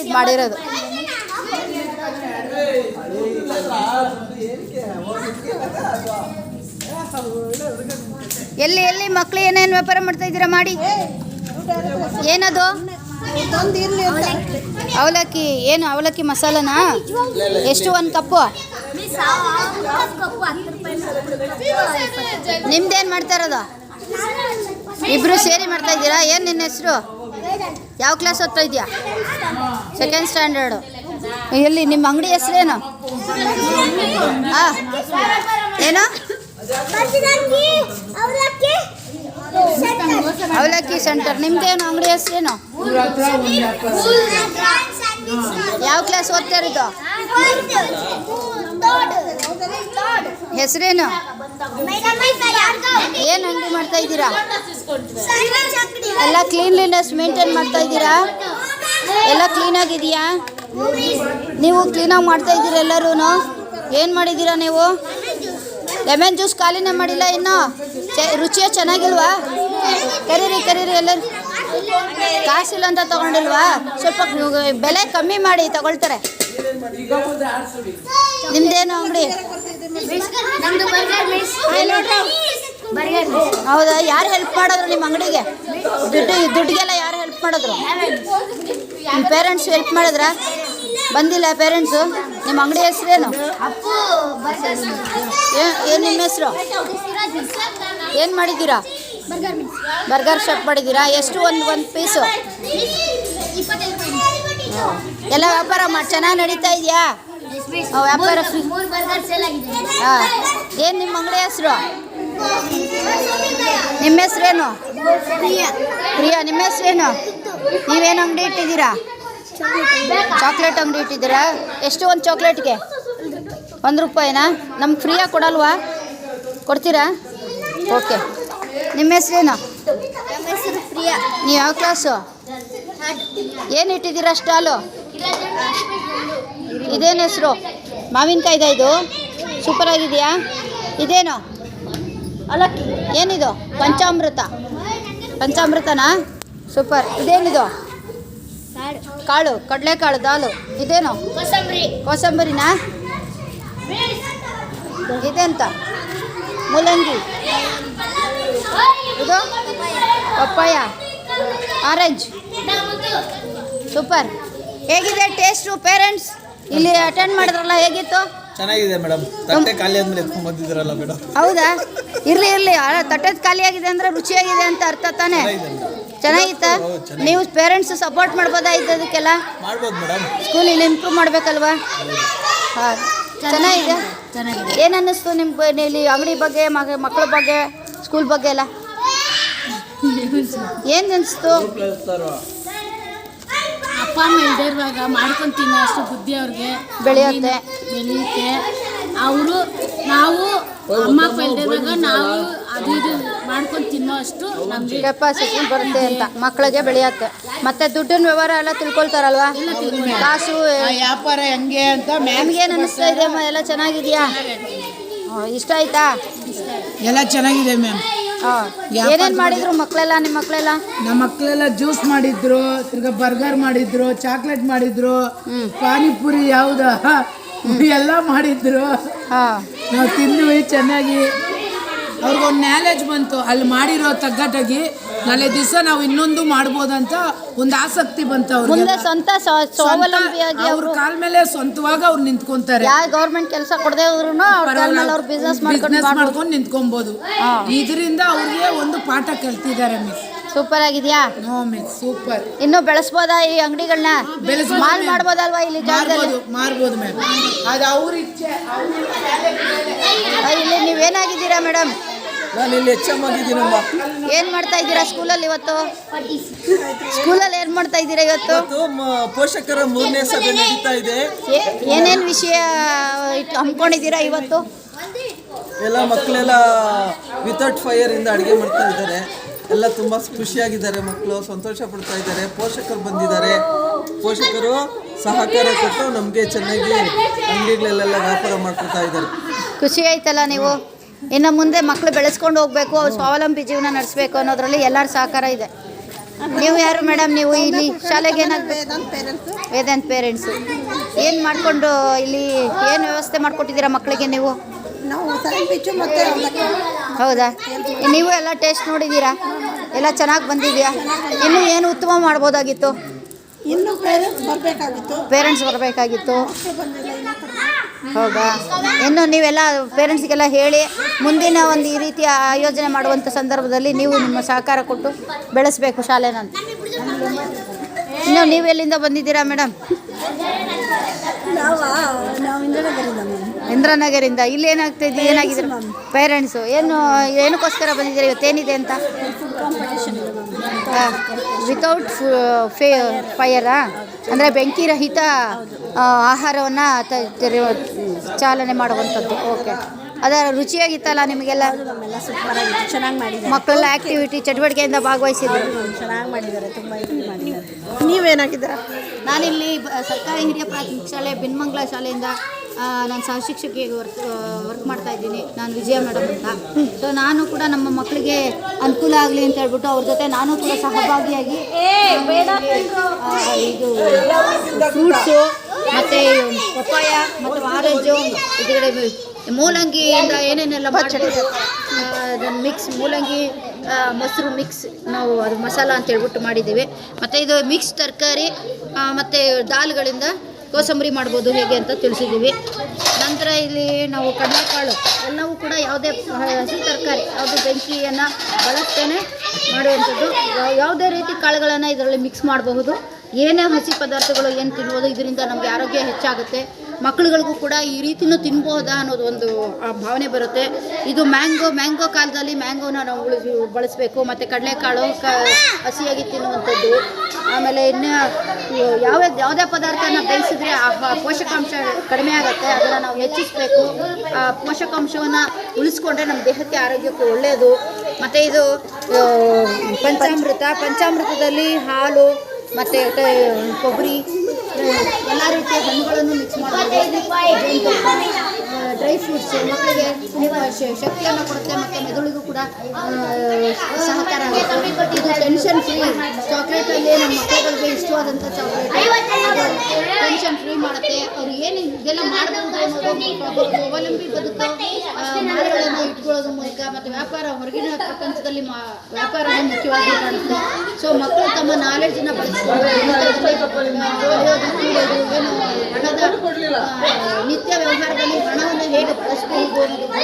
ಇದು ಮಾಡಿರೋದು. ಎಲ್ಲಿ ಎಲ್ಲಿ ಮಕ್ಳು ಏನೇನು ವ್ಯಾಪಾರ ಮಾಡ್ತಾ ಇದ್ದೀರಾ ಮಾಡಿ? ಏನದು? ಅವಲಕ್ಕಿ. ಏನು ಅವಲಕ್ಕಿ ಮಸಾಲನಾ? ಎಷ್ಟು ಒಂದು ಕಪ್ಪು? ನಿಮ್ದೇನು ಮಾಡ್ತಾ ಇರೋದು? ಇಬ್ರು ಸೇರಿ ಮಾಡ್ತಾ ಇದ್ದೀರಾ? ಏನು ನಿನ್ನ ಹೆಸರು? ಯಾವ ಕ್ಲಾಸ್ ಓದ್ತಾ ಇದೆಯಾ? Second standard. ಎಲ್ಲಿ ನಿಮ್ಮ ಅಂಗಡಿ ಹೆಸರೇನು? ಹಾಂ, ಏನು? ಅವಲಕ್ಕಿ ಸೆಂಟರ್. ನಿಮ್ದೇನು ಅಂಗಡಿ ಹೆಸರೇನು? ಯಾವ ಕ್ಲಾಸ್ ಓದ್ತಾ ಇರೋದು? ಹೆಸರೇನು? ಏನು ಅಂಗಡಿ ಮಾಡ್ತಾ ಇದ್ದೀರಾ? ಎಲ್ಲ ಕ್ಲೀನ್ಲಿನೆಸ್ ಮೇಂಟೈನ್ ಮಾಡ್ತಾ ಇದ್ದೀರಾ? ಎಲ್ಲ ಕ್ಲೀನಾಗಿದೆಯಾ? ನೀವು ಕ್ಲೀನಾಗಿ ಮಾಡ್ತಾ ಇದ್ದೀರಾ ಎಲ್ಲರೂ? ಏನು ಮಾಡಿದ್ದೀರಾ ನೀವು? ಲೆಮನ್ ಜ್ಯೂಸ್ ಖಾಲಿನೇ ಮಾಡಿಲ್ಲ ಇನ್ನೂ? ರುಚಿಯೇ ಚೆನ್ನಾಗಿಲ್ವಾ? ಕರೀರಿ ಎಲ್ಲರೂ. ಕಾಸಿಲ್ಲ ಅಂತ ತಗೊಂಡಿಲ್ವಾ? ಸ್ವಲ್ಪ ಬೆಲೆ ಕಮ್ಮಿ ಮಾಡಿ ತಗೊಳ್ತಾರೆ. ನಿಮ್ದೇನು ಅಂಗಡಿ? ಹೌದಾ? ಯಾರು ಹೆಲ್ಪ್ ಮಾಡಿದ್ರು ನಿಮ್ಮ ಅಂಗಡಿಗೆ? ದುಡ್ಡಿಗೆಲ್ಲ ಯಾರು ಹೆಲ್ಪ್ ಮಾಡಿದ್ರು? ನಿಮ್ಮ ಪೇರೆಂಟ್ಸ್ ಹೆಲ್ಪ್ ಮಾಡಿದ್ರಾ? ಬಂದಿಲ್ಲ ಪೇರೆಂಟ್ಸು? ನಿಮ್ಮ ಅಂಗಡಿ ಹೆಸರೇನು? ಏನು ನಿಮ್ಮ ಹೆಸರು? ಏನು ಮಾಡಿದ್ದೀರಾ? ಬರ್ಗರ್ ಶಾಪ್ ಮಾಡಿದ್ದೀರಾ? ಎಷ್ಟು ಒಂದು ಪೀಸು? ಎಲ್ಲ ವ್ಯಾಪಾರ ಚೆನ್ನಾಗಿ ನಡೀತಾ ಇದೆಯಾ? ವ್ಯಾಪಾರ? ಹಾಂ. ಏನು ನಿಮ್ಮ ಅಂಗಡಿ ಹೆಸರು? ನಿಮ್ಮ ಹೆಸರೇನು? ಪ್ರಿಯಾ. ನಿಮ್ಮ ಹೆಸರೇನು? ನೀವೇನು ಅಂಗಡಿ ಇಟ್ಟಿದ್ದೀರಾ? ಚಾಕ್ಲೇಟ್ ಅಂಗಡಿ ಇಟ್ಟಿದ್ದೀರಾ? ಎಷ್ಟು ಒಂದು ಚಾಕ್ಲೇಟ್ಗೆ? 1 ರೂಪಾಯಿನಾ? ನಮ್ಗೆ ಫ್ರೀಯಾಗಿ ಕೊಡಲ್ವಾ? ಕೊಡ್ತೀರಾ? ಓಕೆ. ನಿಮ್ಮ ಹೆಸರೇನು? ಪ್ರಿಯಾ. ನೀವು ಯಾವ ಕ್ಲಾಸು? ಏನು ಇಟ್ಟಿದ್ದೀರಾ ಸ್ಟಾಲು? ಇದೇನು ಹೆಸರು? ಮಾವಿನಕಾಯ್ದ ಇದು? ಸೂಪರಾಗಿದೆಯಾ? ಇದೇನು? ಏನಿದು? ಪಂಚಾಮೃತನಾ? ಸೂಪರ್. ಇದೇನಿದು? ಕಾಳು, ಕಡಲೆಕಾಳು ದಾಲು. ಇದೇನು? ಕೋಸಂಬರಿನಾ? ಇದೆಂತ? ಮೂಲಂಗಿ. ಇದು ಪಪ್ಪಾಯ. ಆರೆಂಜ್. ಸೂಪರ್. ಹೇಗಿದೆ ಟೇಸ್ಟು? ಪೇರೆಂಟ್ಸ್ ಇಲ್ಲಿ ಅಟೆಂಡ್ ಮಾಡಿದ್ರಲ್ಲ, ಹೇಗಿತ್ತು? ಚೆನ್ನಾಗಿದೆ ಮೇಡಮ್. ತಟ್ಟೆ ಖಾಲಿ ಆದ್ಮೇಲೆ ಎತ್ಕೊಂಡು ಬಂದಿದ್ದೀರಲ್ಲ ಮೇಡಮ್. ಹೌದಾ? ಇರಲಿ ತಟ್ಟೆದು ಖಾಲಿ ಆಗಿದೆ ಅಂದರೆ ರುಚಿಯಾಗಿದೆ ಅಂತ ಅರ್ಥ ತಾನೇ? ಚೆನ್ನಾಗಿತ್ತಾ? ನೀವು ಪೇರೆಂಟ್ಸ್ ಸಪೋರ್ಟ್ ಮಾಡ್ಬೋದಾಯ್ತು ಅದಕ್ಕೆಲ್ಲ? ಮಾಡ್ಬೋದು ಮೇಡಮ್. ಸ್ಕೂಲ್ ಇಲ್ಲಿ ಇಂಪ್ರೂವ್ ಮಾಡಬೇಕಲ್ವಾ? ಹಾಂ, ಚೆನ್ನಾಗಿದೆ. ಏನು ಅನ್ನಿಸ್ತು ನಿಮ್ಮ ಇಲ್ಲಿ ಅಂಗಡಿ ಬಗ್ಗೆ, ಮಕ್ಕಳ ಬಗ್ಗೆ, ಸ್ಕೂಲ್ ಬಗ್ಗೆ ಎಲ್ಲ ಏನು ಅನಿಸ್ತು? ಅಪ್ಪ ಅಮ್ಮ ಇಲ್ಲದೆ ಇರುವಾಗ ಮಾಡ್ಕೊಂಡು ತಿನ್ನೋ ಅಷ್ಟು ಬುದ್ಧಿ ಅವ್ರಿಗೆ ಬೆಳೆಯುತ್ತೆ. ಅವರು ನಾವು ಅಮ್ಮ ಅಪ್ಪ ಇಲ್ಲದೆ ಇರುವಾಗ ನಾವು ಅದು ಇದು ಮಾಡ್ಕೊಂಡು ತಿನ್ನೋ ಅಷ್ಟು ನಮಗೆ ಕೆಪಾಸಿಟಿ ಬರುತ್ತೆ ಅಂತ ಮಕ್ಕಳಿಗೆ ಬೆಳೆಯುತ್ತೆ. ಮತ್ತೆ ದುಡ್ಡಿನ ವ್ಯವಹಾರ ಎಲ್ಲ ತಿಳ್ಕೊಳ್ತಾರಲ್ವಾ? ಕಾಸು ವ್ಯಾಪಾರ ಹೆಂಗೆ ಅಂತ. ನಿಮ್ಗೇನು ಅನ್ನಿಸ್ತಾ ಇದೆ? ಎಲ್ಲ ಚೆನ್ನಾಗಿದೆಯಾ? ಇಷ್ಟ ಆಯ್ತಾ? ಎಲ್ಲ ಚೆನ್ನಾಗಿದೆ ಮ್ಯಾಮ್. ಏನೇನು ಮಾಡಿದ್ರು ಮಕ್ಕಳೆಲ್ಲ? ನಿಮ್ಮ ಮಕ್ಕಳೆಲ್ಲ? ನಮ್ಮ ಮಕ್ಕಳೆಲ್ಲ ಜ್ಯೂಸ್ ಮಾಡಿದ್ರು, ತಿರ್ಗಾ ಬರ್ಗರ್ ಮಾಡಿದ್ರು, ಚಾಕ್ಲೇಟ್ ಮಾಡಿದ್ರು, ಪಾನಿಪುರಿ ಯಾವ್ದ ಎಲ್ಲ ಮಾಡಿದ್ರು. ನಾವು ತಿಂದ್ವಿ ಚೆನ್ನಾಗಿ. ಅವ್ರಿಗೊಂದು ನಾಲೆಜ್ ಬಂತು ಅಲ್ಲಿ ಮಾಡಿರೋ ತಗ್ಗಟ್ಟಾಗಿ. ನಾಳೆ ದಿವಸ ನಾವು ಇನ್ನೊಂದು ಮಾಡ್ಬೋದಂತ ಒಂದು ಆಸಕ್ತಿ ಬಂತು ಅವ್ರಿಗೆ. ಸ್ವಂತ ಸ್ವಾವಲಂಬಿಯಾಗಿ ಅವ್ರ ಕಾಲ ಮೇಲೆ ಸ್ವಂತವಾಗಿ ಅವ್ರು ನಿಂತ್ಕೊಂತಾರೆ. ಯಾವ ಗೌರ್ಮೆಂಟ್ ಕೆಲಸ ಕೊಡದೆ ಅವ್ರು ಬಿಸ್ನೆಸ್ ಮಾಡ್ಕೊಂಡು ನಿಂತ್ಕೊಬಹುದು. ಇದರಿಂದ ಅವ್ರಿಗೆ ಒಂದು ಪಾಠ ಕಲ್ತಿದ್ದಾರೆ ಮಿಸ್. ಸೂಪರ್ ಆಗಿದೆಯಾ? No miss, super. ಇನ್ನು ಬೆಳೆಸ್ಬೋದಾ ಈ ಅಂಗಡಿಗಳನ್ನ? ಮಾಲ್ ಮಾಡ್ಬೋದಲ್ವಾ ಇಲ್ಲಿ ಜಾಗದಲ್ಲಿ? ಮಾರ್ಬೋದು ಮ್ಯಾಮ್, ಅದು ಅವ್ರ ಇಚ್ಛೆ. ಇಲ್ಲಿ ನೀವೇನಾಗಿದ್ದೀರಾ ಮೇಡಮ್? ನಾನು ಇಲ್ಲಿ HM ಆಗಿದ್ದೀನಮ್ಮ. ಏನು ಮಾಡ್ತಾ ಇದ್ದೀರಾ ಸ್ಕೂಲಲ್ಲಿ ಇವತ್ತು? ಸ್ಕೂಲಲ್ಲಿ ಏನು ಮಾಡ್ತಾ ಇದ್ದೀರಾ ಇವತ್ತು? ಪೋಷಕರ 3ನೇ ಸಭೆ ನಡೀತಾ ಇದೆ. ಏನೇನು ವಿಷಯ ಹಮ್ಮಿಕೊಂಡಿದ್ದೀರಾ ಇವತ್ತು? ಎಲ್ಲ ಮಕ್ಕಳೆಲ್ಲ ವಿತೌಟ್ ಫೈರ್ ಇಂದ ಅಡುಗೆ ಮಾಡ್ತಾ ಇದ್ದಾರೆ. ಎಲ್ಲ ತುಂಬ ಖುಷಿಯಾಗಿದ್ದಾರೆ ಮಕ್ಕಳು, ಸಂತೋಷ ಪಡ್ತಾ ಇದ್ದಾರೆ. ಪೋಷಕರು ಬಂದಿದ್ದಾರೆ. ಪೋಷಕರು ಸಹಕಾರ ಕೊಟ್ಟು ನಮಗೆ ಚೆನ್ನಾಗಿ ಅಂಗಡಿಗಳಲ್ಲೆಲ್ಲ ವ್ಯಾಪಾರ ಮಾಡ್ಕೊತಾ ಇದ್ದಾರೆ. ಖುಷಿ ಆಯ್ತಲ್ಲ? ನೀವು ಇನ್ನು ಮುಂದೆ ಮಕ್ಕಳು ಬೆಳೆಸ್ಕೊಂಡು ಹೋಗಬೇಕು, ಸ್ವಾವಲಂಬಿ ಜೀವನ ನಡೆಸಬೇಕು ಅನ್ನೋದರಲ್ಲಿ ಎಲ್ಲರ ಸಹಕಾರ ಇದೆ. ನೀವು ಯಾರು ಮೇಡಮ್? ನೀವು ಇಲ್ಲಿ ಶಾಲೆಗೆ ವೇದಾಂತ್ ಪೇರೆಂಟ್ಸು. ಏನು ಮಾಡಿಕೊಂಡು ಇಲ್ಲಿ ಏನು ವ್ಯವಸ್ಥೆ ಮಾಡಿಕೊಟ್ಟಿದ್ದೀರಾ ಮಕ್ಕಳಿಗೆ ನೀವು? ನಾವು ಸ್ಯಾಂಡ್ವಿಚ್ಚು ಮತ್ತು ಹೌದಾ? ನೀವು ಎಲ್ಲ ಟೇಸ್ಟ್ ನೋಡಿದ್ದೀರಾ? ಎಲ್ಲ ಚೆನ್ನಾಗಿ ಬಂದಿದೆಯಾ? ಇನ್ನೂ ಏನು ಉತ್ತಮ ಮಾಡ್ಬೋದಾಗಿತ್ತು? ಇನ್ನೂ ಪೇರೆಂಟ್ಸ್ ಬರಬೇಕಾಗಿತ್ತು. ಹೌದಾ? ಇನ್ನು ನೀವೆಲ್ಲ ಪೇರೆಂಟ್ಸ್ಗೆಲ್ಲ ಹೇಳಿ ಮುಂದಿನ ಒಂದು ಈ ರೀತಿಯ ಆಯೋಜನೆ ಮಾಡುವಂಥ ಸಂದರ್ಭದಲ್ಲಿ ನೀವು ನಿಮ್ಮ ಸಹಕಾರ ಕೊಟ್ಟು ಬೆಳೆಸಬೇಕು ಶಾಲೆನ. ಇನ್ನು ನೀವು ಎಲ್ಲಿಂದ ಬಂದಿದ್ದೀರಾ ಮೇಡಮ್? ನಾವು ಇಂದ್ರಾನಗರಿಂದ. ಇಲ್ಲಿ ಏನಾಗ್ತಾಯಿದೆ, ಏನಾಗಿದ್ದೀರ ಪೇರೆಂಟ್ಸು? ಏನಕ್ಕೋಸ್ಕರ ಬಂದಿದ್ದೀರಾ? ಇವತ್ತೇನಿದೆ ಅಂತ? ವಿತೌಟ್ ಫೈಯರಾ? ಅಂದರೆ ಬೆಂಕಿ ರಹಿತ ಆಹಾರವನ್ನು ಚಾಲನೆ ಮಾಡುವಂಥದ್ದು. ಓಕೆ, ಅದರ ರುಚಿಯಾಗಿತ್ತಲ್ಲ ನಿಮಗೆಲ್ಲ? ಚೆನ್ನಾಗಿ ಮಾಡಿದ್ದಾರೆ. ಮಕ್ಕಳೆಲ್ಲ ಆ್ಯಕ್ಟಿವಿಟಿ ಚಟುವಟಿಕೆಯಿಂದ ಭಾಗವಹಿಸಿದ್ರು. ಚೆನ್ನಾಗಿ ಮಾಡಿದ್ದಾರೆ, ತುಂಬ ಮಾಡಿದ್ದಾರೆ. ನೀವೇನಾಗಿದ್ದೀರಾ? ನಾನಿಲ್ಲಿ ಸರ್ಕಾರಿ ಹಿರಿಯ ಪ್ರಾಥಮಿಕ ಶಾಲೆ ಬಿನ್ಮಂಗ್ಲ ಶಾಲೆಯಿಂದ ನಾನು ಸಹಶಿಕ್ಷಕಿಯಾಗಿ ವರ್ಕ್ ಮಾಡ್ತಾ ಇದ್ದೀನಿ. ನಾನು ವಿಜಯ ಮೇಡಮ್ ಅಂತ. ಸೊ ನಾನು ಕೂಡ ನಮ್ಮ ಮಕ್ಕಳಿಗೆ ಅನುಕೂಲ ಆಗಲಿ ಅಂತ ಹೇಳ್ಬಿಟ್ಟು ಅವ್ರ ಜೊತೆ ನಾನು ಕೂಡ ಸಹಭಾಗಿಯಾಗಿ ಇದು ಫ್ರೂಟ್ಸು ಮತ್ತು ಪಪ್ಪಾಯ ಮತ್ತು ಆರೆಂಜು, ಇದರ ಮೂಲಂಗಿಯಿಂದ ಏನೇನೆಲ್ಲ ಮಾಡ್ತಾರೆ ಅದನ್ನು ಮಿಕ್ಸ್, ಮೂಲಂಗಿ ಮೊಸರು ಮಿಕ್ಸ್ ನಾವು ಅದು ಮಸಾಲ ಅಂತ ಹೇಳ್ಬಿಟ್ಟು ಮಾಡಿದ್ದೀವಿ. ಮತ್ತು ಇದು ಮಿಕ್ಸ್ ತರಕಾರಿ ಮತ್ತು ದಾಲ್ಗಳಿಂದ ಕೋಸಂಬರಿ ಮಾಡ್ಬೋದು ಹೇಗೆ ಅಂತ ತಿಳಿಸಿದ್ದೀವಿ. ನಂತರ ಇಲ್ಲಿ ನಾವು ಕಡಲೆಕಾಳು ಎಲ್ಲವೂ ಕೂಡ ಯಾವುದೇ ಹಸಿ ತರಕಾರಿ ಯಾವುದೇ ಬೆಂಕಿಯನ್ನು ಬಳಸ್ತೇನೆ ಮಾಡುವಂಥದ್ದು. ಯಾವುದೇ ರೀತಿ ಕಾಳುಗಳನ್ನು ಇದರಲ್ಲಿ ಮಿಕ್ಸ್ ಮಾಡಬಹುದು. ಏನೇ ಹಸಿ ಪದಾರ್ಥಗಳು ಏನು ತಿನ್ಬೋದು, ಇದರಿಂದ ನಮಗೆ ಆರೋಗ್ಯ ಹೆಚ್ಚಾಗುತ್ತೆ. ಮಕ್ಕಳುಗಳಿಗೂ ಕೂಡ ಈ ರೀತಿಯೂ ತಿನ್ಬೋದಾ ಅನ್ನೋದು ಒಂದು ಭಾವನೆ ಬರುತ್ತೆ. ಇದು ಮ್ಯಾಂಗೋ ಕಾಲದಲ್ಲಿ ಮ್ಯಾಂಗೋನ ನಾವು ಬಳಸಬೇಕು. ಮತ್ತು ಕಡಲೆಕಾಳು ಹಸಿಯಾಗಿ ತಿನ್ನುವಂಥದ್ದು. ಆಮೇಲೆ ಇನ್ನು ಯಾವುದೇ ಪದಾರ್ಥನ ಬೇಯಿಸಿದ್ರೆ ಪೋಷಕಾಂಶ ಕಡಿಮೆ ಆಗುತ್ತೆ, ಅದನ್ನು ನಾವು ಹೆಚ್ಚಿಸಬೇಕು. ಪೋಷಕಾಂಶವನ್ನು ಉಳಿಸ್ಕೊಂಡ್ರೆ ನಮ್ಮ ದೇಹಕ್ಕೆ ಆರೋಗ್ಯಕ್ಕೆ ಒಳ್ಳೆಯದು. ಮತ್ತು ಇದು ಪಂಚಾಮೃತದಲ್ಲಿ ಹಾಲು ಮತ್ತು ಕೊಬ್ಬರಿ ಎಲ್ಲ ರೀತಿಯ ಹಣ್ಣುಗಳನ್ನು ಮಿಕ್ಸ್ ಮಾಡಬಹುದು. ಡ್ರೈ ಫ್ರೂಟ್ಸು ಮಕ್ಕಳಿಗೆ ಶಕ್ತಿಯನ್ನು ಕೊಡುತ್ತೆ ಮತ್ತು ಮೆದುಳಿಗೂ ಕೂಡ ಸಹಕಾರ ಆಗುತ್ತೆ. ಇದು ಟೆನ್ಷನ್ ಫ್ರೀ ಚಾಕ್ಲೇಟಲ್ಲಿ ನಮ್ಮ ಮಕ್ಕಳುಗಳಿಗೆ ಇಷ್ಟವಾದಂಥ ಚಾಕ್ಲೇಟ್. ಟೆನ್ಷನ್ ಫ್ರೀ ಮಾಡುತ್ತೆ. ಅವ್ರು ಏನು ಇದೆಲ್ಲ ಮಾಡಬಹುದು ಅನ್ನೋದು ಸ್ವಾವಲಂಬಿ ಬದುಕು ಮಾರುಗಳನ್ನು ಇಟ್ಕೊಳ್ಳೋದ್ರ ಮೂಲಕ ಮತ್ತು ವ್ಯಾಪಾರ ಹೊರಗಿನ ಪ್ರಪಂಚದಲ್ಲಿ ವ್ಯಾಪಾರವನ್ನು ಮುಖ್ಯವಾಗಿ ಕಾಣುತ್ತೆ. ಸೊ ಮಕ್ಕಳು ತಮ್ಮ ನಾಲೆಡ್ಜನ್ನು ಬಳಸಿಕೊಂಡು ಏನು ಹಣದ ನಿತ್ಯ ವ್ಯವಹಾರದಲ್ಲಿ ಹಣವನ್ನು ಹೇಗೆ ಬಳಸಬಹುದು ಅನ್ನೋದು